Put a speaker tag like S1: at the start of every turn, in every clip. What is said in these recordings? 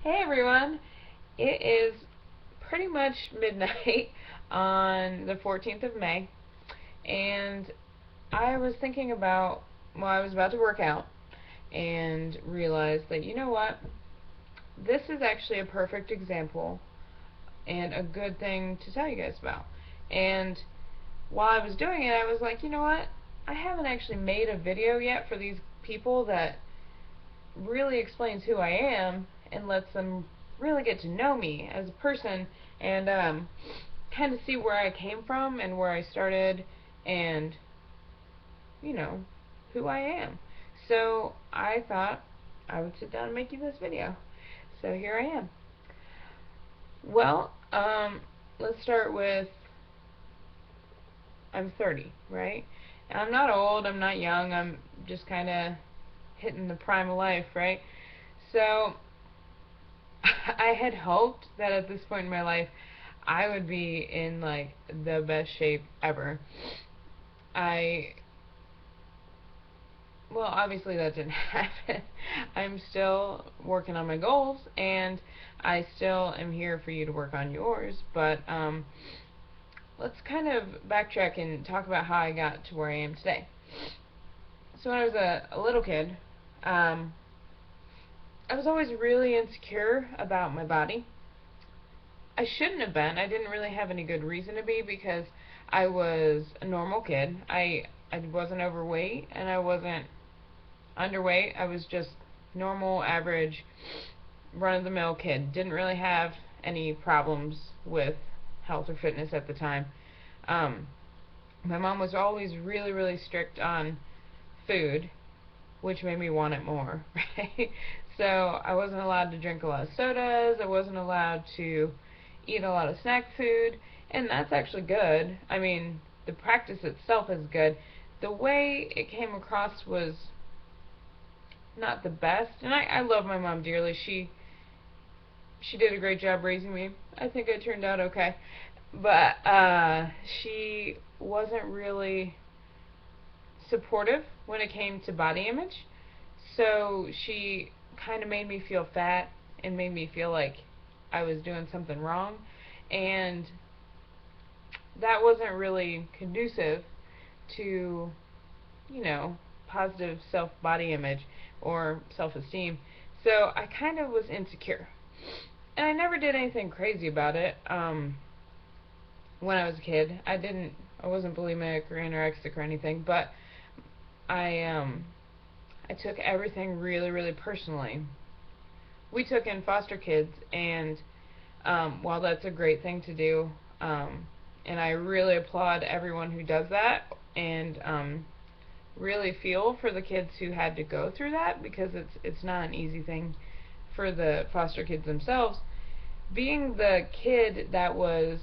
S1: Hey everyone, it is pretty much midnight on the 14th of May, and I was thinking about, well, I was about to work out and realized that, you know what, this is actually a perfect example and a good thing to tell you guys about. And while I was doing it, I was like, you know what, I haven't actually made a video yet for these people that really explains who I am and lets them really get to know me as a person and kind of see where I came from and where I started and, you know, who I am. So I thought I would sit down and make you this video. So here I am. Well, let's start with I'm 30, right? And I'm not old, I'm not young, I'm just kind of hitting the prime of life, right? So I had hoped that at this point in my life I would be in like the best shape ever. I well, obviously that didn't happen. I'm still working on my goals and I still am here for you to work on yours, but let's kind of backtrack and talk about how I got to where I am today. So when I was a little kid, um, I was always really insecure about my body. I shouldn't have been. I didn't really have any good reason to be because I was a normal kid. I wasn't overweight and I wasn't underweight. I was just normal, average, run-of-the-mill kid. Didn't really have any problems with health or fitness at the time. Um, my mom was always really, really strict on food, which made me want it more, right? So I wasn't allowed to drink a lot of sodas. I wasn't allowed to eat a lot of snack food, and that's actually good. I mean, the practice itself is good. The way it came across was not the best, and I love my mom dearly. She did a great job raising me. I think I turned out okay, but she wasn't really supportive when it came to body image. So she kind of made me feel fat and made me feel like I was doing something wrong. And that wasn't really conducive to, you know, positive self-body image or self-esteem. So I kind of was insecure. And I never did anything crazy about it when I was a kid. I wasn't bulimic or anorexic or anything, but I took everything really, really personally. We took in foster kids, and while that's a great thing to do, and I really applaud everyone who does that, and really feel for the kids who had to go through that because it's not an easy thing for the foster kids themselves. Being the kid that was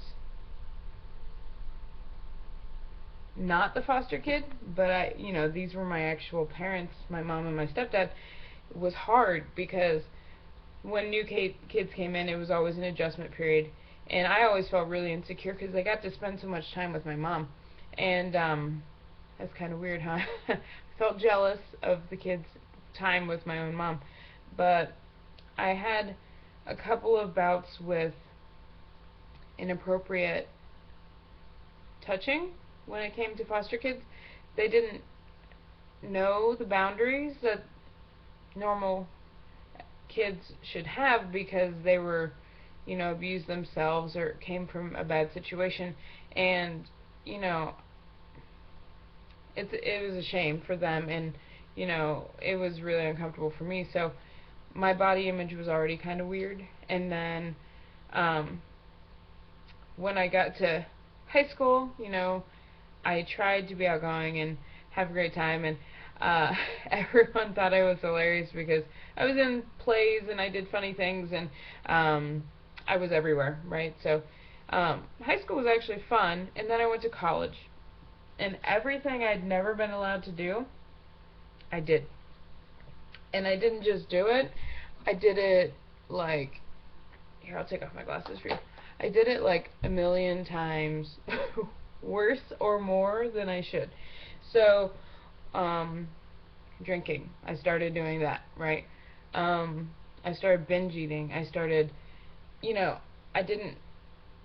S1: not the foster kid, but these were my actual parents, my mom and my stepdad, was hard because when new kids came in, it was always an adjustment period, and I always felt really insecure because I got to spend so much time with my mom, and that's kind of weird, huh? I felt jealous of the kids' time with my own mom, but I had a couple of bouts with inappropriate touching when it came to foster kids. They didn't know the boundaries that normal kids should have because they were, abused themselves or came from a bad situation, and you know, it was a shame for them, and it was really uncomfortable for me. So my body image was already kind of weird, and then um, when I got to high school, I tried to be outgoing and have a great time, and everyone thought I was hilarious because I was in plays and I did funny things, and I was everywhere, right? So high school was actually fun, and then I went to college, and everything I'd never been allowed to do, I did. And I didn't just do it, I did it like, here, I'll take off my glasses for you. I did it like a million times worse or more than I should. So, um, drinking. I started doing that, right? I started binge eating. I started, you know, I didn't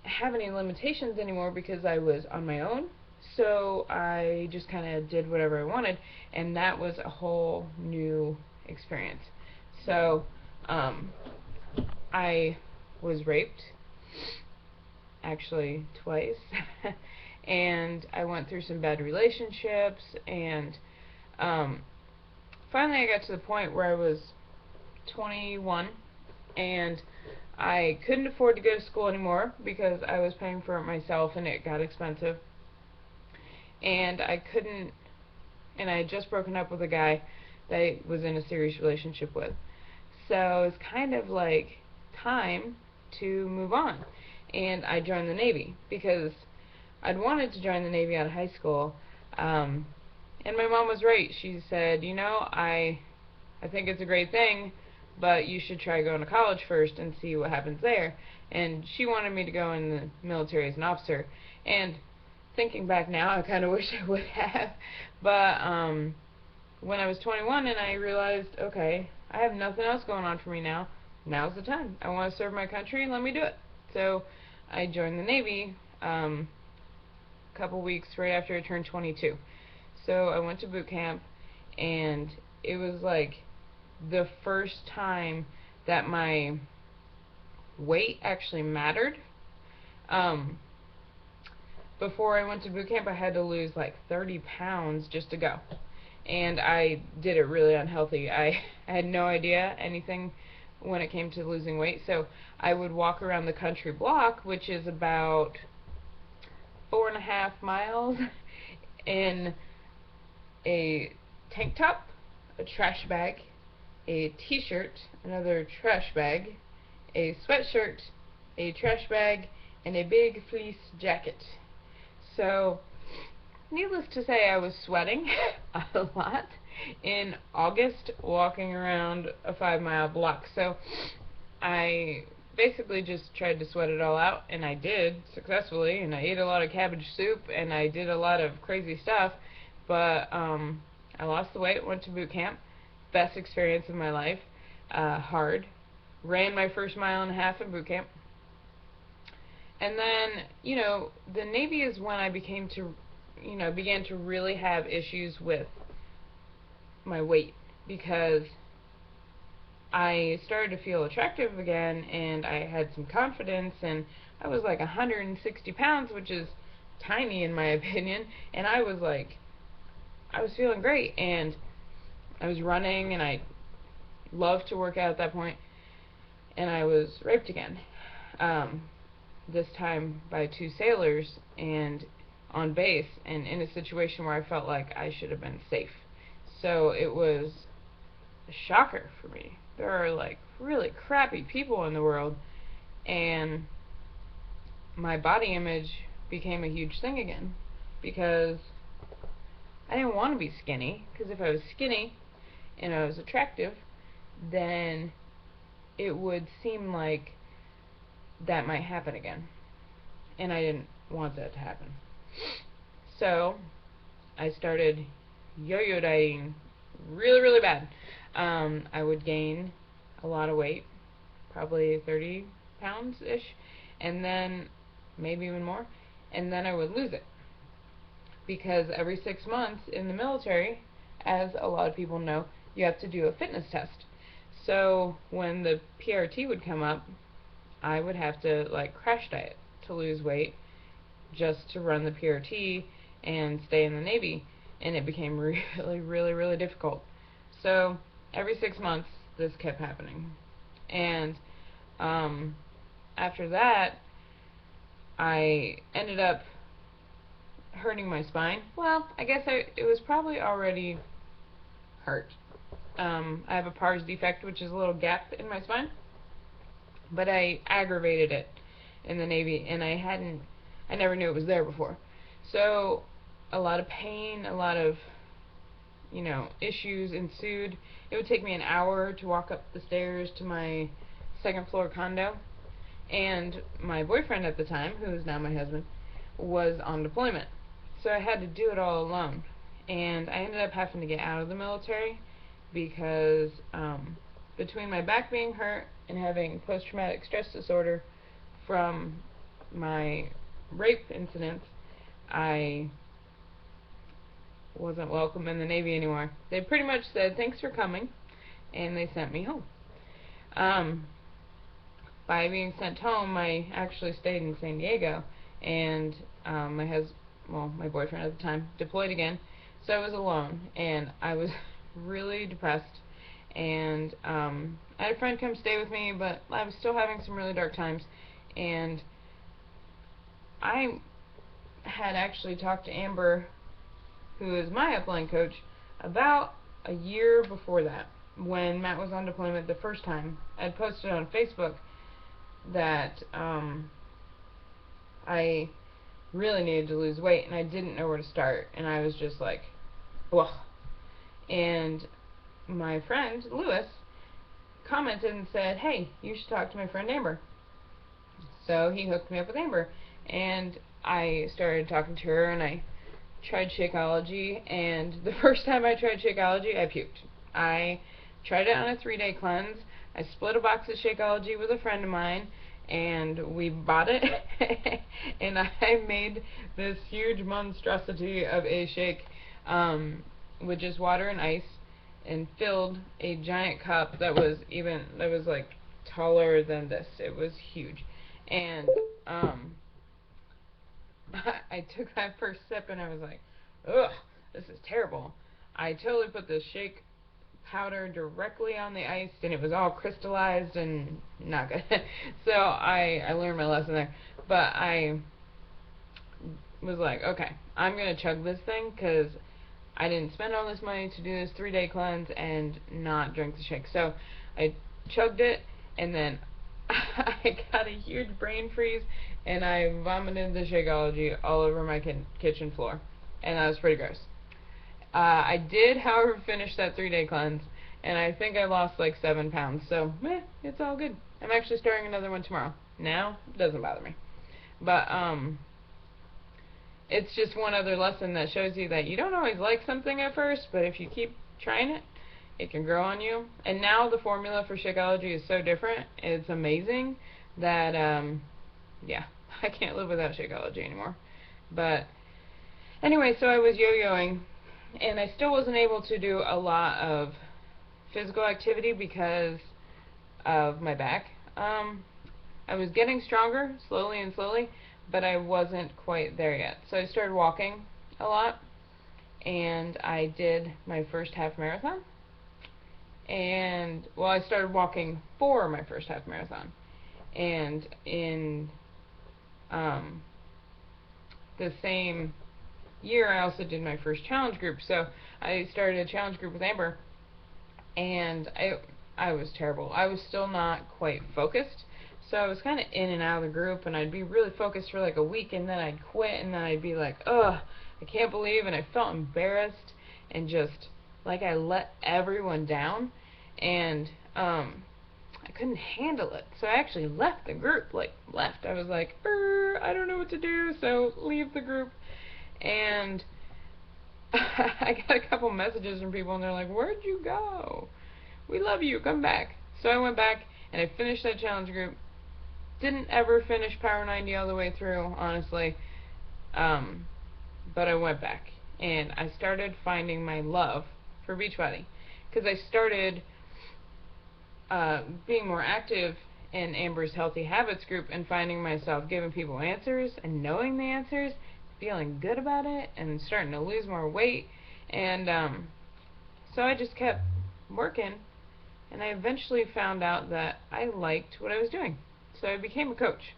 S1: have any limitations anymore because I was on my own. So I just kind of did whatever I wanted, and that was a whole new experience. So um, I was raped, actually twice, and I went through some bad relationships, and um, finally I got to the point where I was 21, and I couldn't afford to go to school anymore because I was paying for it myself and it got expensive. And I couldn't, and I had just broken up with a guy that I was in a serious relationship with. So it's kind of like time to move on. And I joined the Navy because I'd wanted to join the Navy out of high school. And my mom was right. She said, you know, I think it's a great thing, but you should try going to college first and see what happens there. And she wanted me to go in the military as an officer. And thinking back now, I kind of wish I would have. But when I was 21 and I realized, okay, I have nothing else going on for me now, now's the time. I want to serve my country, let me do it. So I joined the Navy a couple weeks right after I turned 22. So I went to boot camp, and it was like the first time that my weight actually mattered. Before I went to boot camp, I had to lose like 30 pounds just to go. And I did it really unhealthy. I had no idea anything when it came to losing weight. So I would walk around the country block, which is about 4.5 miles, in a tank top, a trash bag, a t-shirt, another trash bag, a sweatshirt, a trash bag, and a big fleece jacket. So, needless to say, I was sweating a lot in August walking around a 5-mile block. So, I basically just tried to sweat it all out, and I did successfully, and I ate a lot of cabbage soup, and I did a lot of crazy stuff, but I lost the weight, went to boot camp, best experience of my life, hard, ran my first 1.5 miles in boot camp. And then, you know, the Navy is when I began to really have issues with my weight, because I started to feel attractive again, and I had some confidence, and I was like 160 pounds, which is tiny in my opinion, and I was feeling great, and I was running, and I loved to work out at that point, and I was raped again. This time by 2 sailors, and on base, and in a situation where I felt like I should have been safe. So it was a shocker for me. There are like really crappy people in the world, and my body image became a huge thing again, because I didn't want to be skinny, because if I was skinny and I was attractive, then it would seem like that might happen again, and I didn't want that to happen. So I started yo-yo dieting really bad. I would gain a lot of weight, probably 30 pounds ish, and then maybe even more, and then I would lose it, because every 6 months in the military, as a lot of people know, you have to do a fitness test. So when the PRT would come up, I would have to like crash diet to lose weight just to run the PRT and stay in the Navy, and it became really difficult. So every 6 months this kept happening, and after that I ended up hurting my spine. Well, I guess it was probably already hurt. I have a pars defect, which is a little gap in my spine, but I aggravated it in the Navy, and I never knew it was there before. So a lot of pain, a lot of, you know, issues ensued. It would take me an hour to walk up the stairs to my 2nd floor condo, and my boyfriend at the time, who is now my husband, was on deployment. So I had to do it all alone, and I ended up having to get out of the military because between my back being hurt and having post-traumatic stress disorder from my rape incidents, I wasn't welcome in the Navy anymore. They pretty much said, "Thanks for coming," and they sent me home. By being sent home, I actually stayed in San Diego, and my boyfriend at the time deployed again, so I was alone, and I was really depressed, and I had a friend come stay with me, but I was still having some really dark times, and I had actually talked to Amber, who is my upline coach, about a year before that, when Matt was on deployment the first time. I'd posted on Facebook that I really needed to lose weight, and I didn't know where to start, and I was just like, ugh. And my friend, Lewis, commented and said, "Hey, you should talk to my friend Amber." So he hooked me up with Amber, and I started talking to her, and I tried Shakeology, and the first time I tried Shakeology, I puked. I tried it on a 3-day cleanse. I split a box of Shakeology with a friend of mine, and we bought it, and I made this huge monstrosity of a shake with just water and ice, and filled a giant cup that was like taller than this. It was huge, and I took that first sip and I was like, ugh, this is terrible. I totally put the shake powder directly on the ice, and it was all crystallized and not good. So I learned my lesson there. But I was like, okay, I'm going to chug this thing, because I didn't spend all this money to do this 3-day cleanse and not drink the shake. So I chugged it, and then I got a huge brain freeze, and I vomited the Shakeology all over my kitchen floor, and that was pretty gross. I did, however, finish that 3-day cleanse, and I think I lost like 7 pounds, so it's all good. I'm actually starting another one tomorrow. Now, it doesn't bother me. But it's just one other lesson that shows you that you don't always like something at first, but if you keep trying it, it can grow on you. And now the formula for Shakeology is so different, it's amazing, that yeah, I can't live without Shakeology anymore. But anyway, so I was yo-yoing, and I still wasn't able to do a lot of physical activity because of my back. I was getting stronger slowly and slowly, but I wasn't quite there yet. So I started walking a lot, and I did my first half marathon. And, well, I started walking for my first half marathon. And in the same year, I also did my first challenge group. So I started a challenge group with Amber, and I was terrible. I was still not quite focused, so I was kind of in and out of the group, and I'd be really focused for like a week, and then I'd quit, and then I'd be like, ugh, I can't believe, and I felt embarrassed, and just like I let everyone down, and I couldn't handle it, so I actually left the group. I was like, I don't know what to do, so leave the group. And I got a couple messages from people, and they're like, "Where'd you go? We love you, come back." So I went back, and I finished that challenge group. Didn't ever finish Power 90 all the way through, honestly, but I went back, and I started finding my love for Beachbody, because I started being more active in Amber's Healthy Habits group, and finding myself giving people answers and knowing the answers, feeling good about it, and starting to lose more weight. And so I just kept working, and I eventually found out that I liked what I was doing. So I became a coach.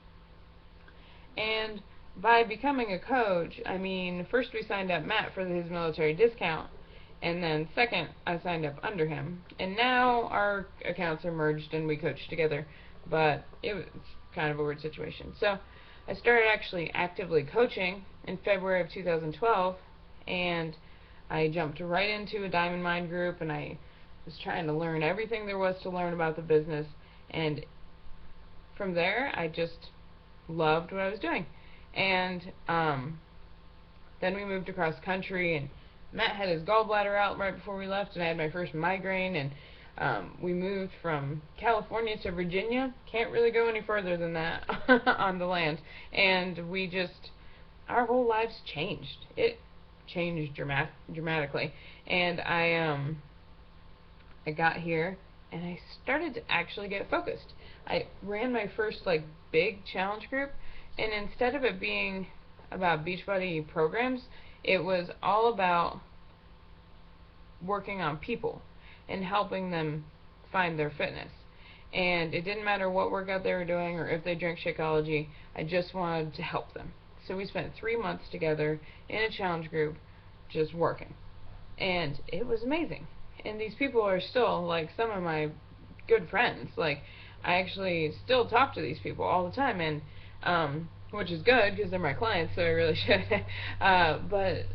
S1: And by becoming a coach, I mean, first we signed up Matt for his military discount, and then second, I signed up under him. And now our accounts are merged and we coach together, but it's kind of a weird situation. So I started actually actively coaching in February of 2012, and I jumped right into a Diamond Mind group, and I was trying to learn everything there was to learn about the business, and from there I just loved what I was doing. And then we moved across country, and Matt had his gallbladder out right before we left, and I had my first migraine, and We moved from California to Virginia. Can't really go any further than that on the land. And we just, our whole lives changed. It changed dramatically. And I got here and I started to actually get focused. I ran my first like big challenge group, and instead of it being about Beachbody programs, it was all about working on people and helping them find their fitness. And it didn't matter what workout they were doing or if they drank Shakeology, I just wanted to help them. So we spent 3 months together in a challenge group just working. And it was amazing. And these people are still like some of my good friends. Like, I actually still talk to these people all the time, and which is good because they're my clients, so I really should. But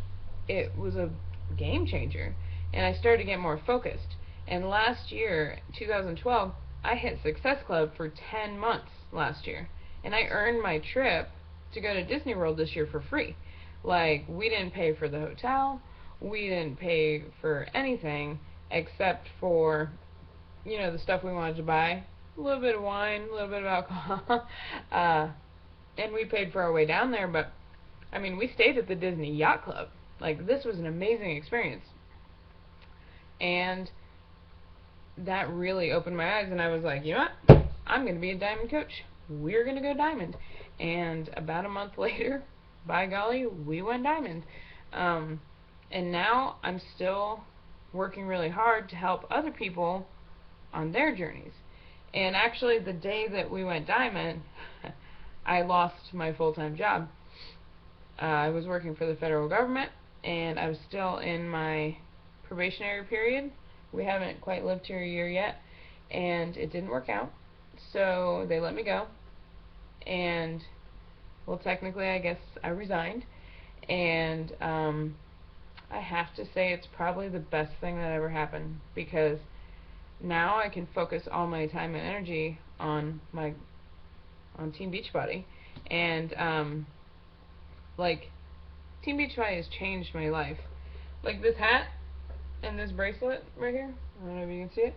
S1: it was a game changer, and I started to get more focused. And last year, 2012, I hit Success Club for 10 months last year, and I earned my trip to go to Disney World this year for free. Like, we didn't pay for the hotel, we didn't pay for anything except for, you know, the stuff we wanted to buy. A little bit of wine, a little bit of alcohol. And we paid for our way down there, but, I mean, we stayed at the Disney Yacht Club. Like, this was an amazing experience. And that really opened my eyes, and I was like, you know what? I'm going to be a diamond coach. We're going to go diamond. And about a month later, by golly, we went diamond. And now I'm still working really hard to help other people on their journeys. And actually, the day that we went diamond, I lost my full-time job. I was working for the federal government, and I was still in my probationary period. We haven't quite lived here a year yet, and it didn't work out. So they let me go. And, well, technically, I guess I resigned. And I have to say it's probably the best thing that ever happened, because now I can focus all my time and energy on Team Beachbody. And like, Team Beachbody has changed my life. Like this hat and this bracelet right here, I don't know if you can see it,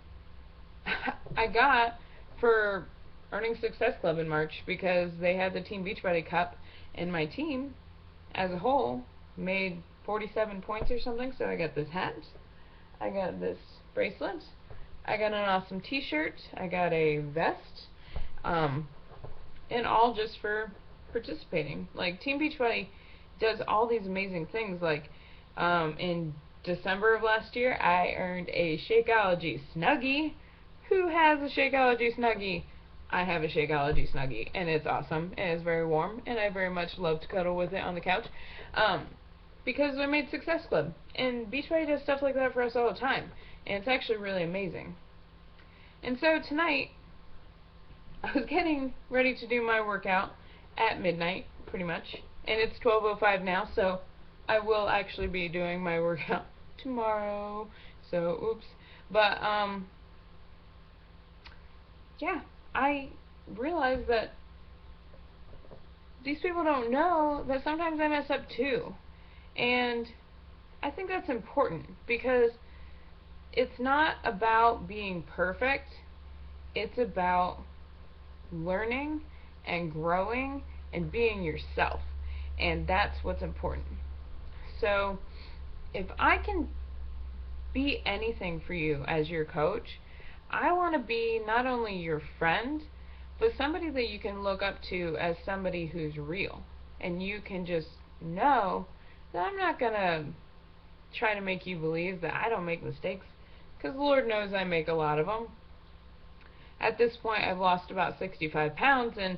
S1: I got for Earning Success Club in March, because they had the Team Beachbody Cup, and my team as a whole made 47 points or something. So I got this hat, I got this bracelet, I got an awesome t-shirt, I got a vest, and all just for participating. Like, Team Beachbody does all these amazing things. Like, in December of last year, I earned a Shakeology Snuggie. Who has a Shakeology Snuggie? I have a Shakeology Snuggie, and it's awesome, and it's very warm, and I very much love to cuddle with it on the couch, because I made Success Club, and Beachbody does stuff like that for us all the time, and it's actually really amazing. And so tonight, I was getting ready to do my workout at midnight, pretty much, and it's 12:05 now, so I will actually be doing my workout tomorrow, so oops. But yeah, I realized that these people don't know that sometimes I mess up too. And I think that's important, because it's not about being perfect, it's about learning and growing and being yourself. And that's what's important. So if I can be anything for you as your coach, I want to be not only your friend, but somebody that you can look up to as somebody who's real. And you can just know that I'm not going to try to make you believe that I don't make mistakes, because Lord knows I make a lot of them. At this point, I've lost about 65 pounds, and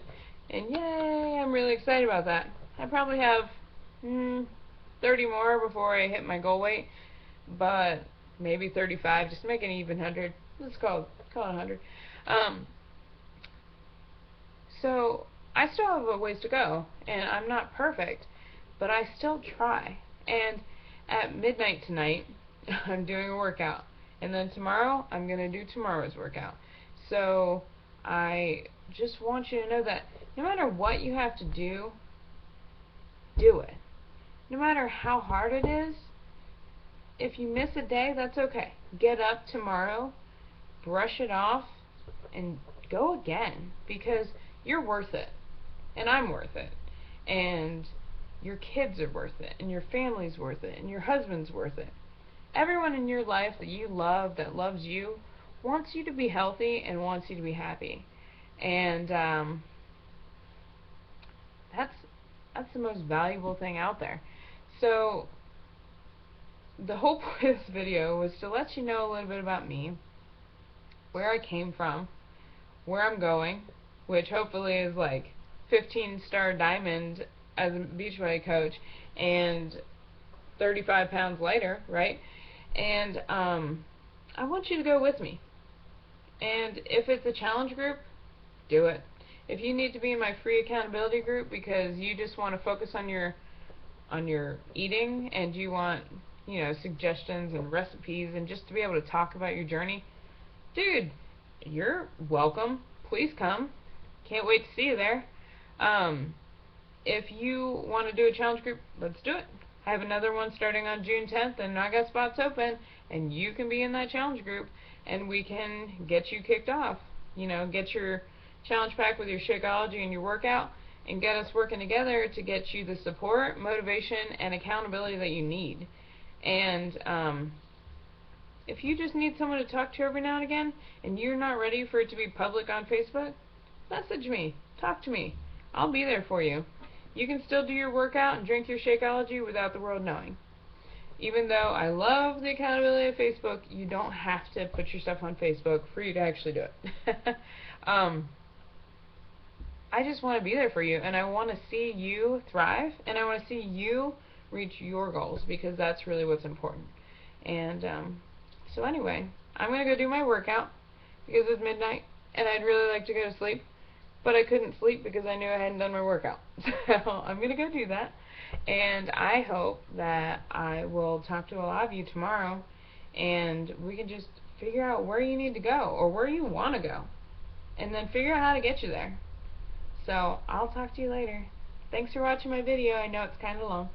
S1: yay, I'm really excited about that. I probably have 30 more before I hit my goal weight, but maybe 35, just make an even 100. Let's call it 100. So I still have a ways to go, and I'm not perfect, but I still try. And at midnight tonight, I'm doing a workout, and then tomorrow I'm going to do tomorrow's workout. So I just want you to know that no matter what you have to do it. No matter how hard it is, if you miss a day, that's okay. Get up tomorrow brush it off and go again, because you're worth it, and I'm worth it, and your kids are worth it, and your family's worth it, and your husband's worth it. Everyone in your life that you love, that loves you, wants you to be healthy and wants you to be happy. And that's the most valuable thing out there. So the whole point of this video was to let you know a little bit about me, where I came from, where I'm going, which hopefully is like 15-star diamond as a beach volleyball coach and 35 pounds lighter, right? And I want you to go with me. And if it's a challenge group, do it. If you need to be in my free accountability group because you just want to focus on your eating, and you want, you know, suggestions and recipes and just to be able to talk about your journey, dude, you're welcome. Please come. Can't wait to see you there. If you want to do a challenge group, let's do it. I have another one starting on June 10th, and I got spots open, and you can be in that challenge group, and we can get you kicked off. You know, get your challenge pack with your Shakeology and your workout, and get us working together to get you the support, motivation, and accountability that you need. And if you just need someone to talk to every now and again, and you're not ready for it to be public on Facebook, message me. Talk to me. I'll be there for you. You can still do your workout and drink your Shakeology without the world knowing. Even though I love the accountability of Facebook, you don't have to put your stuff on Facebook for you to actually do it. I just want to be there for you, and I want to see you thrive, and I want to see you reach your goals, because that's really what's important. And so anyway, I'm going to go do my workout because it's midnight, and I'd really like to go to sleep, but I couldn't sleep because I knew I hadn't done my workout. So I'm going to go do that, and I hope that I will talk to a lot of you tomorrow, and we can just figure out where you need to go or where you want to go, and then figure out how to get you there. So I'll talk to you later. Thanks for watching my video. I know it's kind of long.